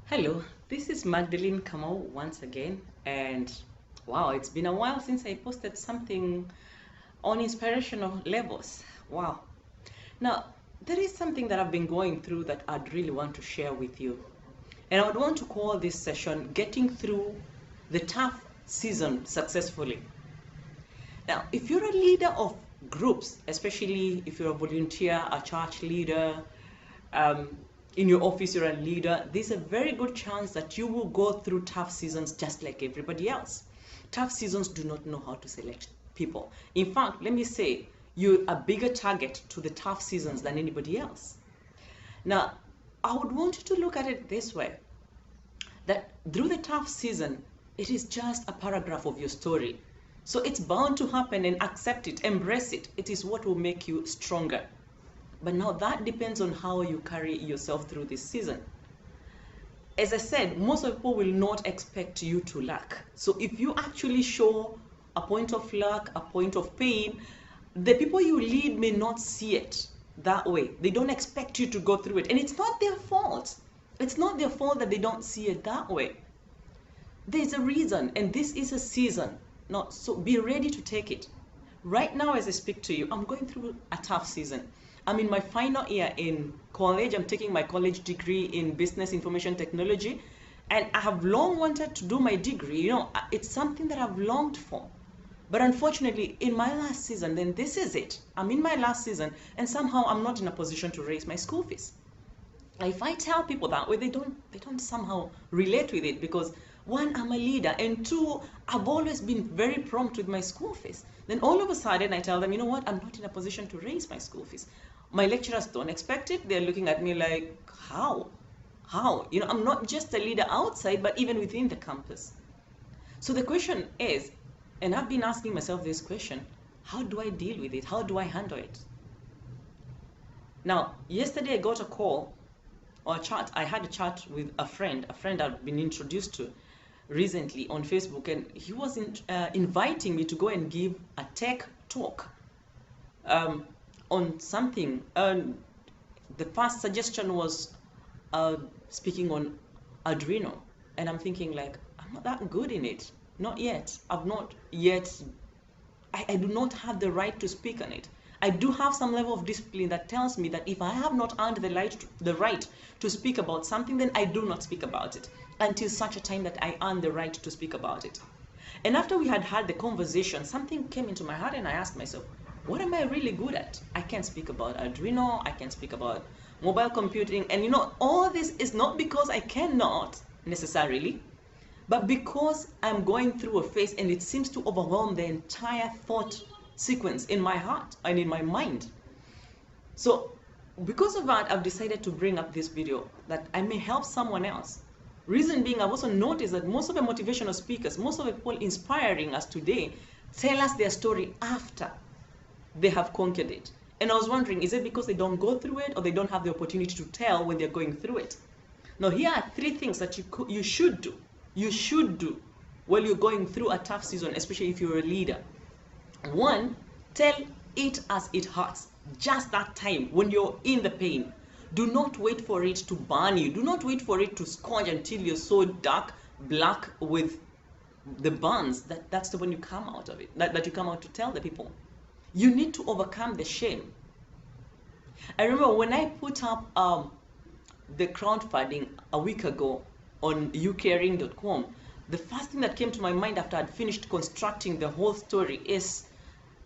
Hello, this is Magdalene Kamau once again, and wow, it's been a while since I posted something on inspirational levels. Wow. Now, there is something that I've been going through that I'd really want to share with you. And I would want to call this session Getting Through the Tough Season Successfully. Now, if you're a leader of groups, especially if you're a volunteer, a church leader, um, in your office you're a leader, there's a very good chance that you will go through tough seasons just like everybody else. Tough seasons do not know how to select people. In fact, let me say, you're a bigger target to the tough seasons than anybody else. Now, I would want you to look at it this way, that through the tough season, it is just a paragraph of your story. So it's bound to happen, and accept it, embrace it. It is what will make you stronger. But now that depends on how you carry yourself through this season. As I said, most of people will not expect you to lack. So if you actually show a point of lack, a point of pain, the people you lead may not see it that way. They don't expect you to go through it. And it's not their fault. It's not their fault that they don't see it that way. There's a reason, and this is a season. So be ready to take it. Right now, as I speak to you, I'm going through a tough season. I'm in my final year in college. I'm taking my college degree in business information technology. And I have long wanted to do my degree. It's something that I've longed for. But unfortunately, in my last season, then this is it. I'm in my last season, and somehow I'm not in a position to raise my school fees. If I tell people that way, they don't somehow relate with it, because one, I'm a leader, and two, I've always been very prompt with my school fees. Then all of a sudden I tell them, you know what, I'm not in a position to raise my school fees. My lecturers don't expect it. They're looking at me like, how? I'm not just a leader outside, but even within the campus. So the question is, and I've been asking myself this question, how do I deal with it? How do I handle it? Now, yesterday I got a call or a chat. I had a chat with a friend I've been introduced to recently on Facebook, and he was inviting me to go and give a tech talk on something. The first suggestion was speaking on Arduino, and I'm thinking like, I'm not that good in it. Not yet. I've not yet. I do not have the right to speak on it. I do have some level of discipline that tells me that if I have not earned the right to speak about something, then I do not speak about it until such a time that I earn the right to speak about it. And after we had the conversation, something came into my heart, and I asked myself, what am I really good at? I can speak about Arduino, I can speak about mobile computing, and all this is not because I cannot necessarily, but because I'm going through a phase and it seems to overwhelm the entire thought sequence in my heart and in my mind. So because of that, I've decided to bring up this video that I may help someone else. Reason being, I've also noticed that most of the motivational speakers, most of the people inspiring us today, tell us their story after they have conquered it. And I was wondering, is it because they don't go through it, or they don't have the opportunity to tell when they're going through it? Now, here are 3 things that you should do. You should do while you're going through a tough season, especially if you're a leader. 1, tell it as it hurts. Just that time when you're in the pain. Do not wait for it to burn you. Do not wait for it to scorch until you're so dark, black with the burns. That's the when you come out of it. That you come out to tell the people. You need to overcome the shame. I remember when I put up the crowdfunding a week ago on ucaring.com, the first thing that came to my mind after I'd finished constructing the whole story is,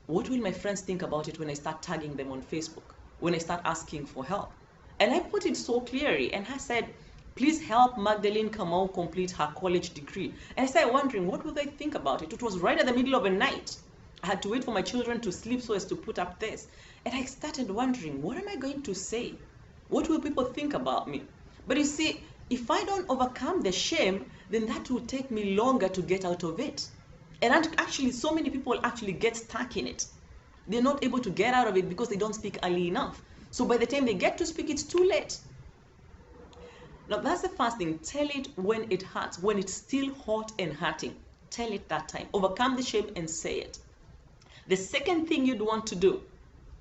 what will my friends think about it when I start tagging them on Facebook, when I start asking for help? And I put it so clearly, and I said, please help Magdalene Kamau complete her college degree. And I started wondering, what will they think about it? It was right at the middle of the night. I had to wait for my children to sleep so as to put up this. And I started wondering, what am I going to say? What will people think about me? But you see, if I don't overcome the shame, then that will take me longer to get out of it. And actually, so many people actually get stuck in it. They're not able to get out of it because they don't speak early enough. So by the time they get to speak, it's too late. Now, that's the first thing. Tell it when it hurts, when it's still hot and hurting. Tell it that time. Overcome the shame and say it. The second thing you'd want to do,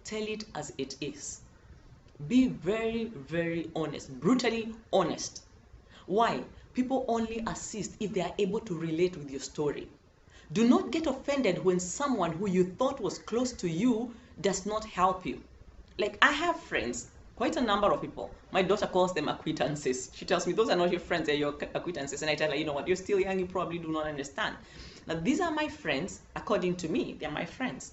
tell it as it is. Be very, very honest, brutally honest. Why? People only assist if they are able to relate with your story. Do not get offended when someone who you thought was close to you does not help you. Like, I have friends, quite a number of people. My daughter calls them acquaintances. She tells me, those are not your friends, they're your acquaintances. And I tell her, you know what, you're still young, you probably do not understand. Now, these are my friends, according to me, they're my friends.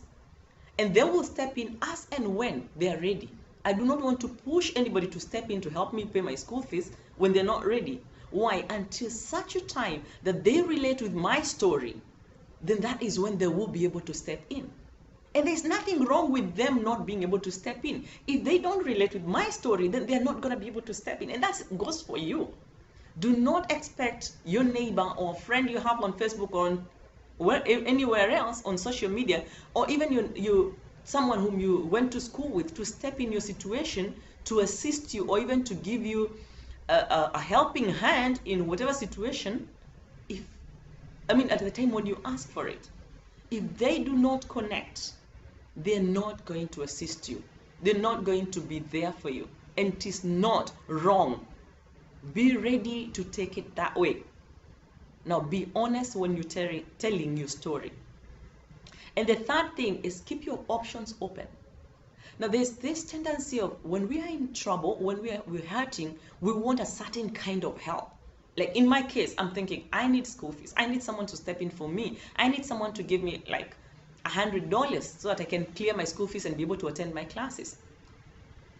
And they will step in as and when they are ready. I do not want to push anybody to step in to help me pay my school fees when they're not ready. Why? Until such a time that they relate with my story, then that is when they will be able to step in. And there's nothing wrong with them not being able to step in. If they don't relate with my story, then they're not going to be able to step in. And that goes for you. Do not expect your neighbor or friend you have on Facebook or anywhere else on social media, or even someone whom you went to school with, to step in your situation to assist you, or even to give you a helping hand in whatever situation, at the time when you ask for it. If they do not connect, they're not going to assist you. They're not going to be there for you. And it is not wrong. Be ready to take it that way. Now, be honest when you're telling your story. And the third thing is, keep your options open. Now, there's this tendency of, when we are in trouble, when we're hurting, we want a certain kind of help. Like in my case, I'm thinking, I need school fees. I need someone to step in for me. I need someone to give me like $100 so that I can clear my school fees and be able to attend my classes.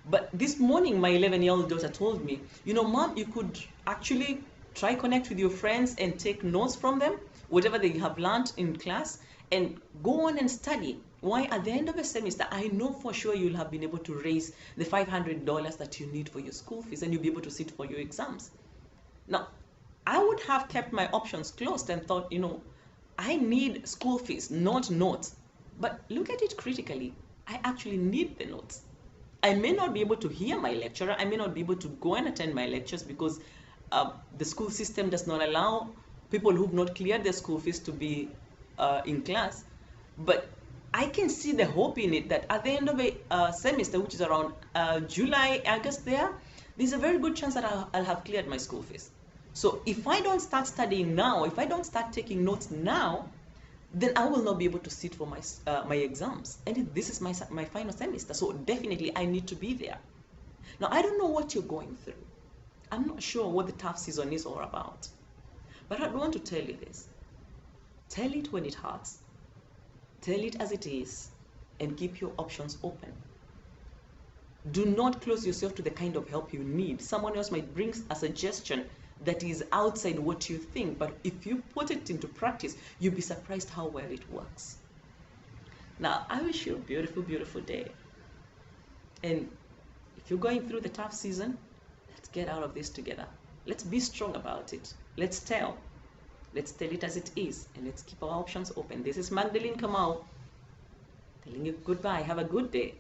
But this morning, my 11-year-old daughter told me, Mom, you could actually try connect with your friends and take notes from them, whatever they have learned in class, and go on and study. Why? At the end of a semester, I know for sure you'll have been able to raise the $500 that you need for your school fees, and you'll be able to sit for your exams. Now, I would have kept my options closed and thought, I need school fees, not notes. But look at it critically. I actually need the notes. I may not be able to hear my lecturer. I may not be able to go and attend my lectures because the school system does not allow people who've not cleared their school fees to be in class. But I can see the hope in it that at the end of a semester, which is around July, August there's a very good chance that I'll have cleared my school fees. So if I don't start studying now, if I don't start taking notes now, then I will not be able to sit for my exams. And this is my final semester, so definitely I need to be there. Now, I don't know what you're going through. I'm not sure what the tough season is all about. But I want to tell you this. Tell it when it hurts. Tell it as it is, and keep your options open. Do not close yourself to the kind of help you need. Someone else might bring a suggestion that is outside what you think, but if you put it into practice, you'll be surprised how well it works. Now, I wish you a beautiful, beautiful day. And if you're going through the tough season, let's get out of this together. Let's be strong about it. Let's tell it as it is, and let's keep our options open. This is Magdalene Kamau telling you goodbye. Have a good day.